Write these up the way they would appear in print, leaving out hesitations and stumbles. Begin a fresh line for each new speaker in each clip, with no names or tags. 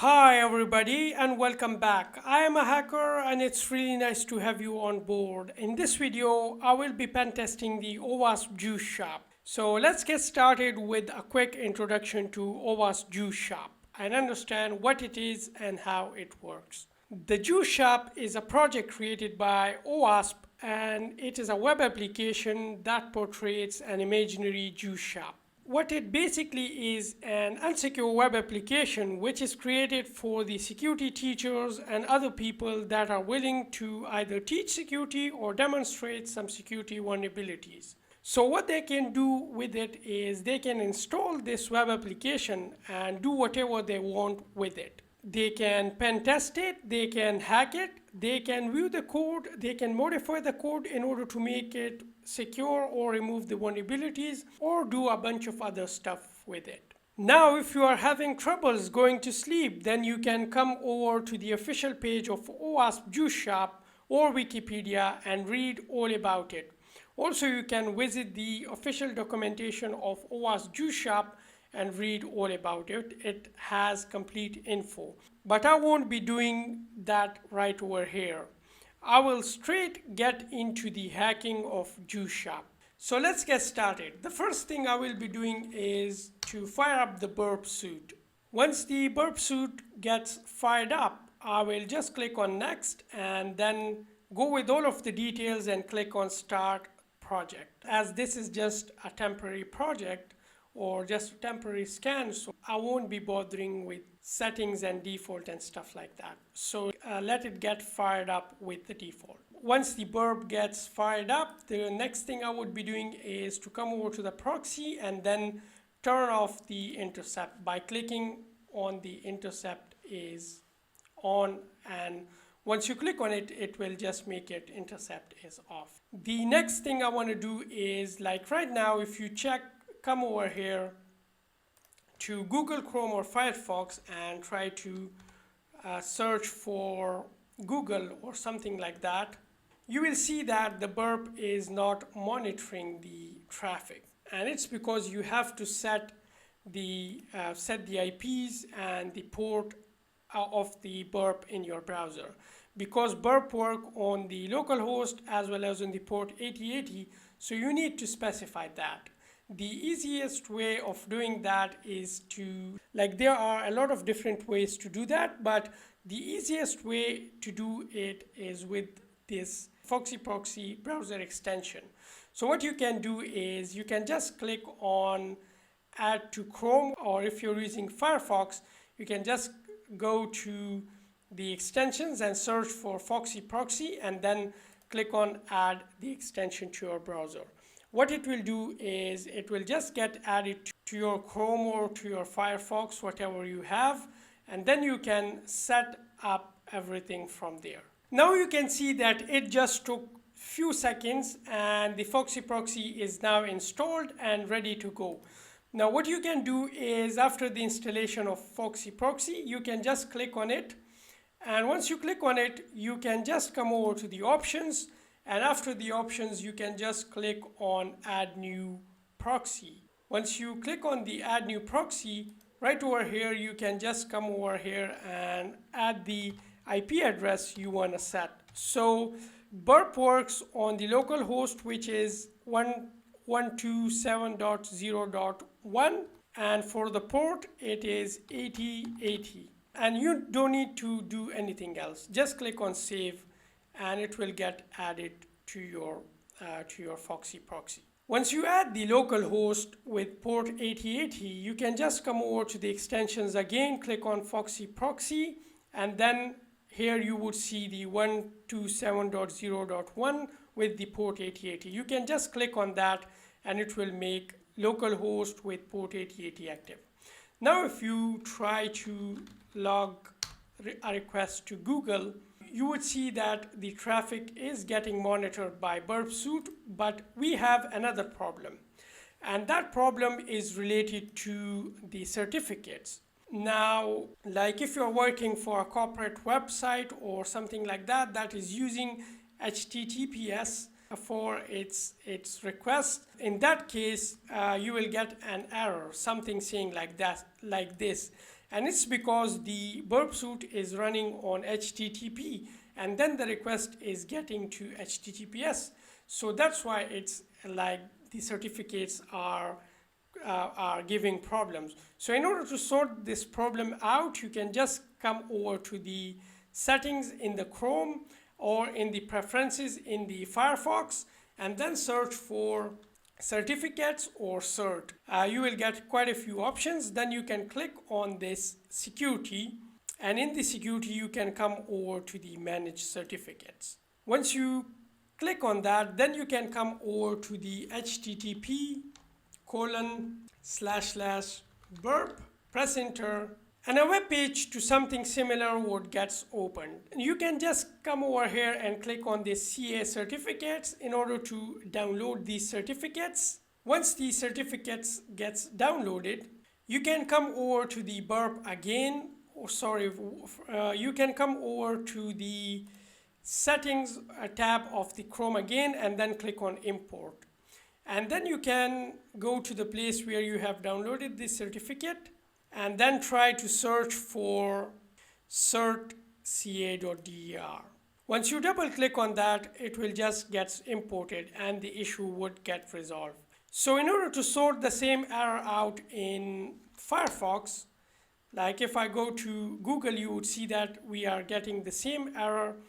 Hi everybody and welcome back. I am a hacker and it's really nice to have you on board. In this video, I will be pen testing the OWASP Juice Shop. So let's get started with a quick introduction to OWASP Juice Shop and understand what it is and how it works. The Juice Shop is a project created by OWASP and it is a web application that portrays an imaginary juice shop. What it basically is an unsecure web application which is created for the security teachers and other people that are willing to either teach security or demonstrate some security vulnerabilities. So what they can do with it is they can install this web application and do whatever they want with it. They can pen test it, they can hack it, they can view the code, they can modify the code in order to make it secure or remove the vulnerabilities or do a bunch of other stuff with it. Now, if you are having troubles going to sleep, then you can come over to the official page of OWASP Juice Shop or Wikipedia and read all about it. Also, you can visit the official documentation of OWASP Juice Shop and read all about it. It has complete info. But I won't be doing that right over here. I will straight get into the hacking of Juice Shop. So let's get started. The first thing I will be doing is to fire up the burp suite. Once the burp suite gets fired up, I will just click on next and then go with all of the details and click on start project. As this is just a temporary project, or just a temporary scan, so I won't be bothering with settings and default and stuff like that. So let it get fired up with the default. Once the burp gets fired up, the next thing I would be doing is to come over to the proxy and then turn off the intercept by clicking on the intercept is on, and once you click on it, it will just make it intercept is off. The next thing I want to do is, like right now, if you come over here to Google Chrome or Firefox and try to search for Google or something like that, you will see that the burp is not monitoring the traffic, and it's because you have to set the IPs and the port of the burp in your browser, because burp work on the local host as well as on the port 8080, so you need to specify that. The easiest way of doing that is to, there are a lot of different ways to do that, but the easiest way to do it is with this Foxy Proxy browser extension. So what you can do is you can just click on add to Chrome, or if you're using Firefox, you can just go to the extensions and search for Foxy Proxy and then click on add the extension to your browser. What it will do is it will just get added to your Chrome or to your Firefox, whatever you have, and then you can set up everything from there. Now you can see that it just took few seconds and the Foxy Proxy is now installed and ready to go. Now what you can do is, after the installation of Foxy Proxy, you can just click on it, and once you click on it, you can just come over to the options, and after the options you can just click on add new proxy. Once you click on the add new proxy, right over here you can just come over here and add the IP address you want to set. So burp works on the local host, which is 127.0.1, and for the port it is 8080, and you don't need to do anything else. Just click on save and it will get added to your Foxy Proxy. Once you add the local host with port 8080, you can just come over to the extensions again, click on Foxy Proxy, and then here you would see the 127.0.1 with the port 8080. You can just click on that and it will make localhost with port 8080 active. Now if you try to log a request to Google, you would see that the traffic is getting monitored by burp suite, but we have another problem, and that problem is related to the certificates. Now, like if you're working for a corporate website or something like that that is using HTTPS for its request, in that case you will get an error, something saying like this, and it's because the burp suite is running on HTTP, and then the request is getting to HTTPS. So that's why it's like the certificates are giving problems. So in order to sort this problem out, you can just come over to the settings in the Chrome or in the preferences in the Firefox, and then search for certificates or cert. You will get quite a few options. Then you can click on this security, and in the security you can come over to the manage certificates. Once you click on that, then you can come over to the http://burp, press enter, and a web page to something similar would get opened. You can just come over here and click on the CA certificates in order to download these certificates. Once the certificates gets downloaded, you can come over to the burp again, you can come over to the settings tab of the Chrome again, and then click on import. And then you can go to the place where you have downloaded this certificate, and then try to search for certca.der. Once you double click on that, it will just get imported and the issue would get resolved. So in order to sort the same error out in Firefox, like if I go to Google, you would see that we are getting the same error.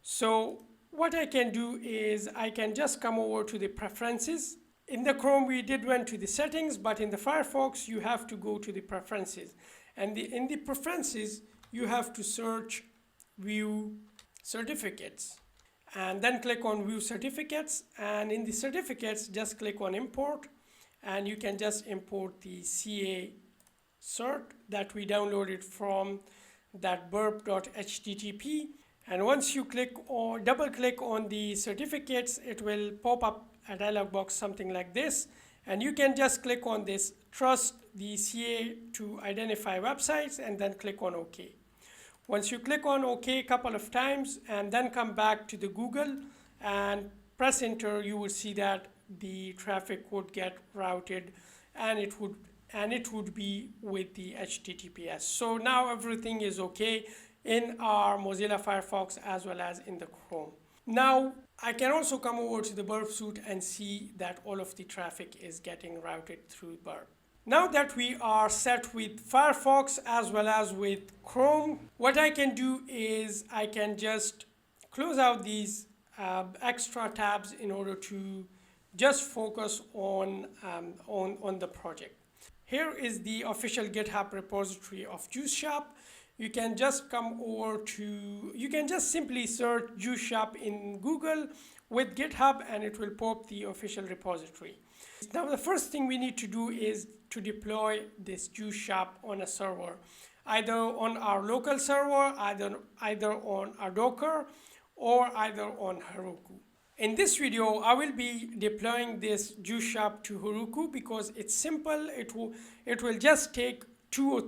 So what I can do is I can just come over to the preferences. In the Chrome, we did went to the settings, but in the Firefox, you have to go to the preferences. And in the preferences, you have to search view certificates. And then click on view certificates. And in the certificates, just click on import. And you can just import the CA cert that we downloaded from that burp.http. And once you click or double click on the certificates, it will pop up a dialog box something like this, and you can just click on this trust the CA to identify websites, and then click on OK. Once you click on OK a couple of times and then come back to the Google and press enter, you will see that the traffic would get routed, and it would be with the HTTPS. So now everything is okay in our Mozilla Firefox as well as in the Chrome. Now I can also come over to the burp suite and see that all of the traffic is getting routed through burp. Now that we are set with Firefox as well as with Chrome, what I can do is I can just close out these extra tabs in order to just focus on the project. Here is the official GitHub repository of Juice Shop. You can just come over to, you can just simply search Juice Shop in Google with GitHub, and it will pop the official repository. Now the first thing we need to do is to deploy this Juice Shop on a server, either on our local server, either on a Docker, or either on Heroku. In this video, I will be deploying this Juice Shop to Heroku because it's simple. It will just take 2 or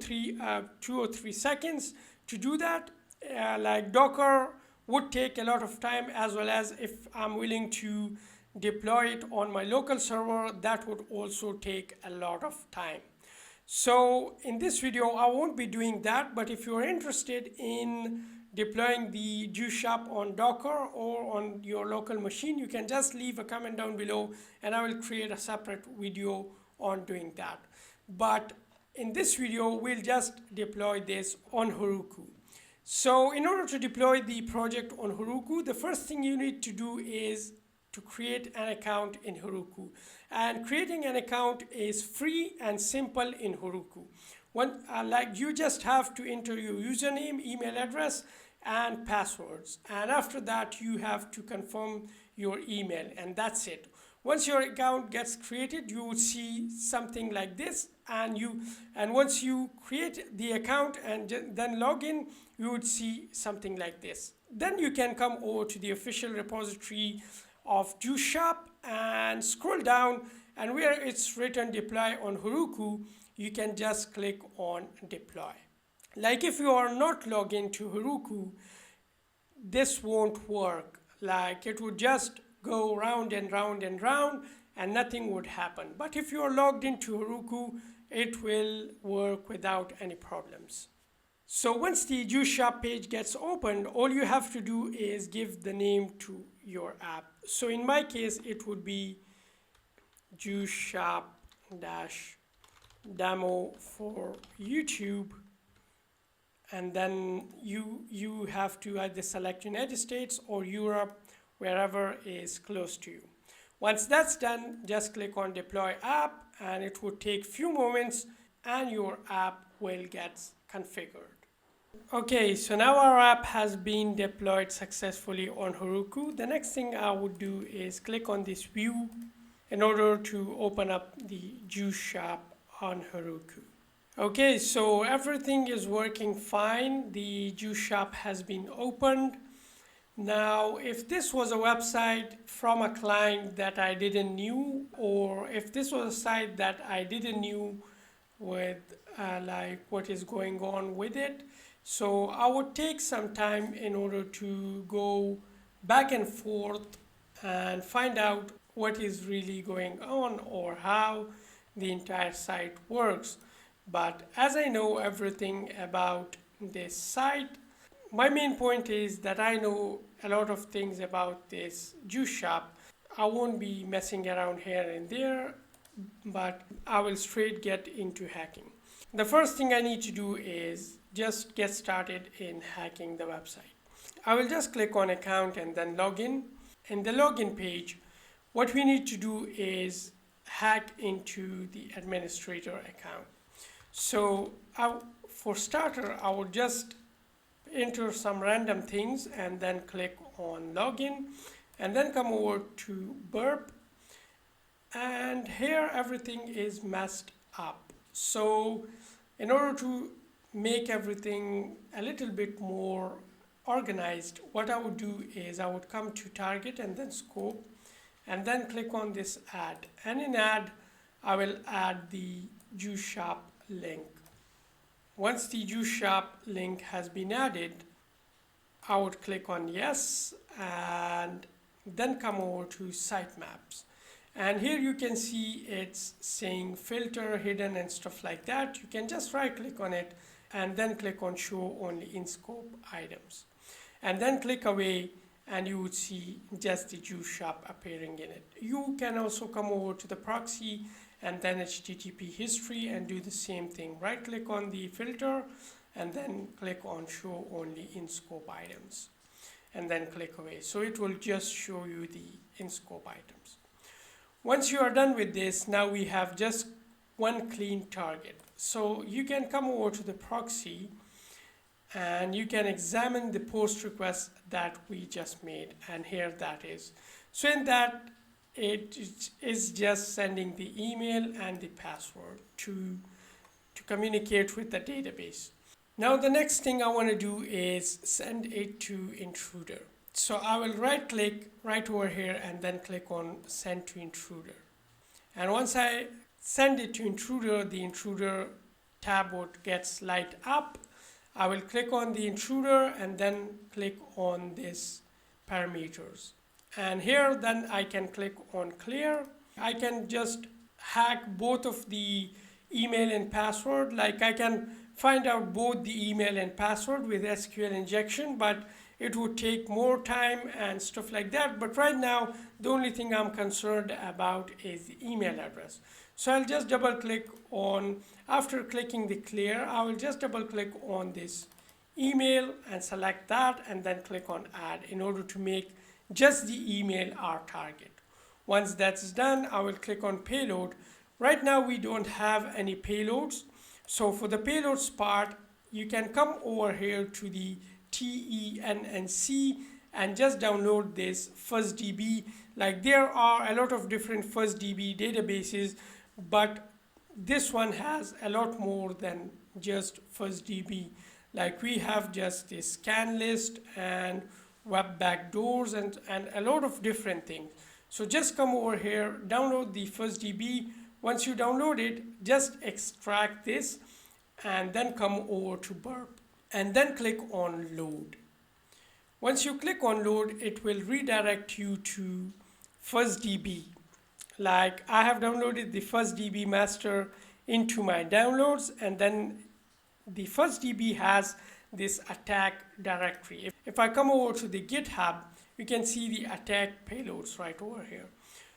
3 seconds to do that. Like Docker would take a lot of time, as well as if I'm willing to deploy it on my local server, that would also take a lot of time. So in this video, I won't be doing that, but if you're interested in deploying the Juice Shop on Docker or on your local machine, you can just leave a comment down below and I will create a separate video on doing that. But in this video, we'll just deploy this on Heroku. So in order to deploy the project on Heroku, the first thing you need to do is to create an account in Heroku. And creating an account is free and simple in Heroku. Like you just have to enter your username, email address, and passwords. And after that, you have to confirm your email, and that's it. Once your account gets created, you will see something like this, and once you create the account and then log in, you would see something like this. Then you can come over to the official repository of Juice Shop and scroll down, and where it's written deploy on Heroku, you can just click on deploy. Like if you are not logged into Heroku, this won't work. Like it would just go round and round and round and nothing would happen. But if you are logged into Heroku, it will work without any problems. So once the Juice Shop page gets opened, all you have to do is give the name to your app. So in my case, it would be Juice Shop dash demo for YouTube, and then you have to either select United States or Europe, wherever is close to you. Once that's done, just click on deploy app, and it would take few moments and your app will get configured. Okay, so now our app has been deployed successfully on Heroku. The next thing I would do is click on this view in order to open up the Juice Shop on Heroku. Okay, so everything is working fine. The Juice Shop has been opened. Now, if this was a website from a client that I didn't knew, or if this was a site that I didn't knew with like what is going on with it, so I would take some time in order to go back and forth and find out what is really going on or how the entire site works. But as I know everything about this site, my main point is that I know a lot of things about this Juice Shop. I won't be messing around here and there, but I will straight get into hacking. The first thing I need to do is just get started in hacking the website. I will just click on account and then login. In the login page, what we need to do is hack into the administrator account. So for starter, I will just enter some random things and then click on login, and then come over to burp, and here everything is messed up. So in order to make everything a little bit more organized, what I would do is I would come to target and then scope, and then click on this add, and in add I will add the Juice Shop link. Once the Juice Shop link has been added, I would click on yes and then come over to sitemaps. And here you can see it's saying filter, hidden and stuff like that. You can just right click on it and then click on show only in scope items. And then click away and you would see just the Juice Shop appearing in it. You can also come over to the proxy and then HTTP history and do the same thing. Right click on the filter and then click on show only in scope items and then click away. So it will just show you the in scope items. Once you are done with this, now we have just one clean target. So you can come over to the proxy and you can examine the post request that we just made, and here that is. So in that, it is just sending the email and the password to communicate with the database. Now the next thing I want to do is send it to intruder. So I will right click right over here and then click on send to intruder. And once I send it to intruder, the intruder tab would get light up. I will click on the intruder and then click on this parameters. And here then I can click on clear. I can just hack both of the email and password. Like I can find out both the email and password with SQL injection, but it would take more time and stuff like that. But right now, the only thing I'm concerned about is the email address. So I'll just double click on, after clicking the clear, I will just double click on this email and select that and then click on add in order to make just the email our target. Once that's done, I will click on payload. Right now we don't have any payloads. So for the payloads part, you can come over here to the TENNC and just download this FuzzDB. Like there are a lot of different FuzzDB databases, but this one has a lot more than just FuzzDB. Like we have just this scan list and web backdoors and a lot of different things. So just come over here, download the FuzzDB. Once you download it, just extract this and then come over to burp and then click on load. Once you click on load, it will redirect you to FuzzDB. Like I have downloaded the FuzzDB master into my downloads, and then the first DB has this attack directory. If I come over to the GitHub, you can see the attack payloads right over here.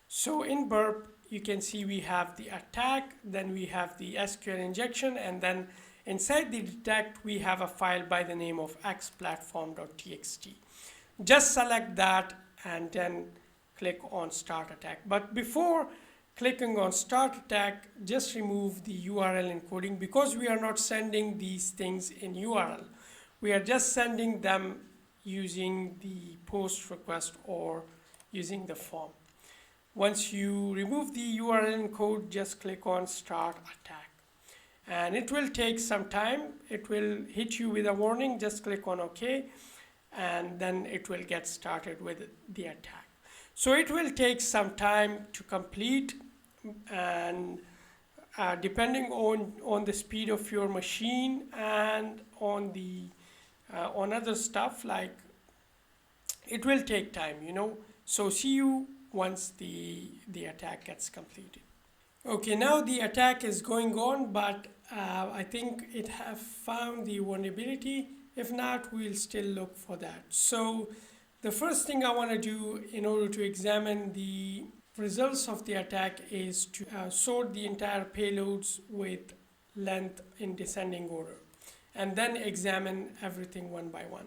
So in burp, you can see we have the attack, then we have the SQL injection, and then inside the detect, we have a file by the name of xplatform.txt. Just select that and then click on start attack. But before clicking on start attack, just remove the URL encoding, because we are not sending these things in URL. We are just sending them using the post request or using the form. Once you remove the URL encode, just click on start attack. And it will take some time. It will hit you with a warning. Just click on OK, and then it will get started with the attack. So it will take some time to complete, and depending on the speed of your machine and on the on other stuff, like it will take time, you know. So see you once the attack gets completed. Okay, now the attack is going on, but I think it have found the vulnerability. If not, we'll still look for that. So the first thing I want to do in order to examine the results of the attack is to sort the entire payloads with length in descending order, and then examine everything one by one.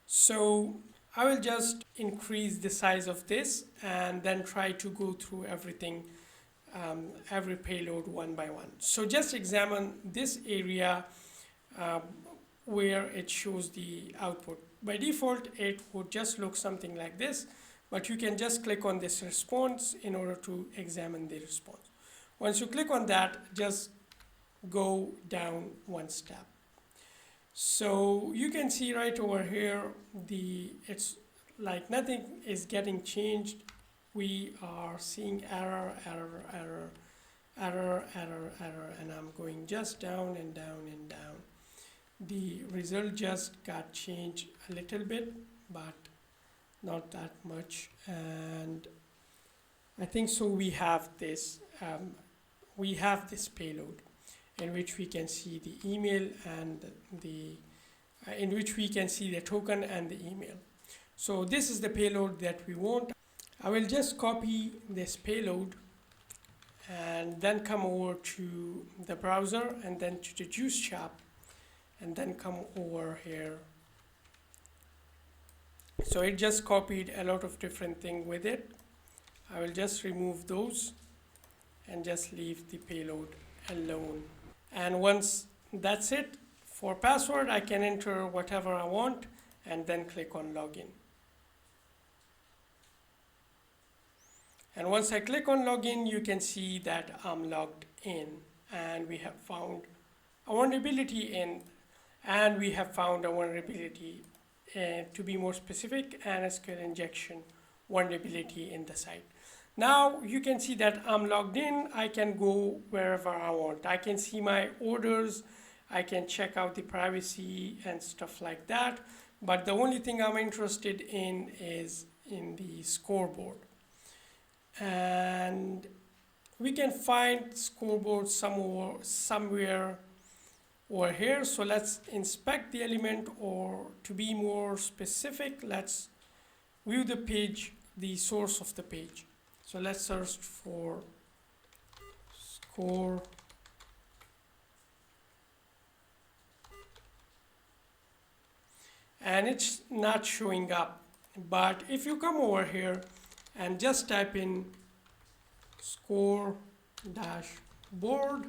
So I will just increase the size of this and then try to go through everything, every payload one by one. So just examine this area where it shows the output. By default, it would just look something like this, but you can just click on this response in order to examine the response. Once you click on that, just go down one step. So you can see right over here, it's like nothing is getting changed. We are seeing error, error, error, error, error, error, and I'm going just down and down and down. The result just got changed a little bit, but not that much. And I think so we have this payload in which we can see the email and in which we can see the token and the email. So this is the payload that we want. I will just copy this payload and then come over to the browser and then to the Juice Shop and then come over here. So it just copied a lot of different things with it. I will just remove those and just leave the payload alone. And once that's it, for password, I can enter whatever I want and then click on login. And once I click on login, you can see that I'm logged in, and we have found a vulnerability to be more specific, an SQL injection vulnerability in the site. Now you can see that I'm logged in. I can go wherever I want. I can see my orders. I can check out the privacy and stuff like that. But the only thing I'm interested in is in the scoreboard. And we can find scoreboard somewhere over here. So let's inspect the element, or to be more specific, let's view the page, the source of the page. So let's search for score. And it's not showing up. But if you come over here and just type in score dashboard,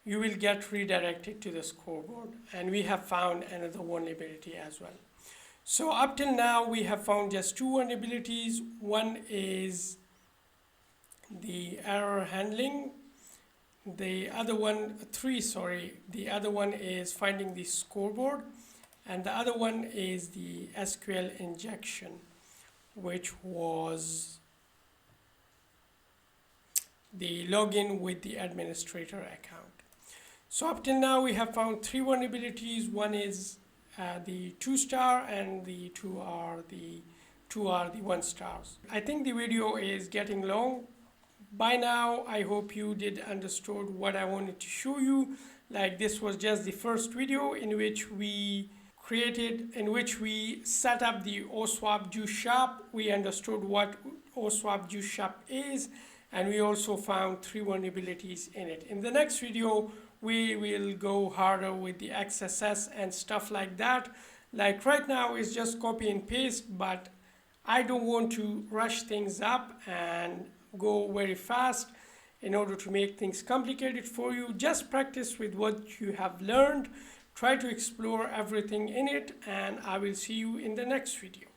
you will get redirected to the scoreboard. And we have found another vulnerability as well. So up till now, we have found just two vulnerabilities. One is the error handling. The other one is finding the scoreboard. And the other one is the SQL injection, which was the login with the administrator account. So up till now, we have found three vulnerabilities. One is the 2-star, and the two are the 1 stars. I think the video is getting long, By now, I hope you did understood what I wanted to show you. Like, this was just the first video in which we set up the OWASP Juice Shop. We understood what OWASP Juice Shop is, and we also found 3 vulnerabilities in it. In the next video, we will go harder with the XSS and stuff like that. Like right now, it's just copy and paste, but I don't want to rush things up and go very fast in order to make things complicated for you. Just practice with what you have learned. Try to explore everything in it, and I will see you in the next video.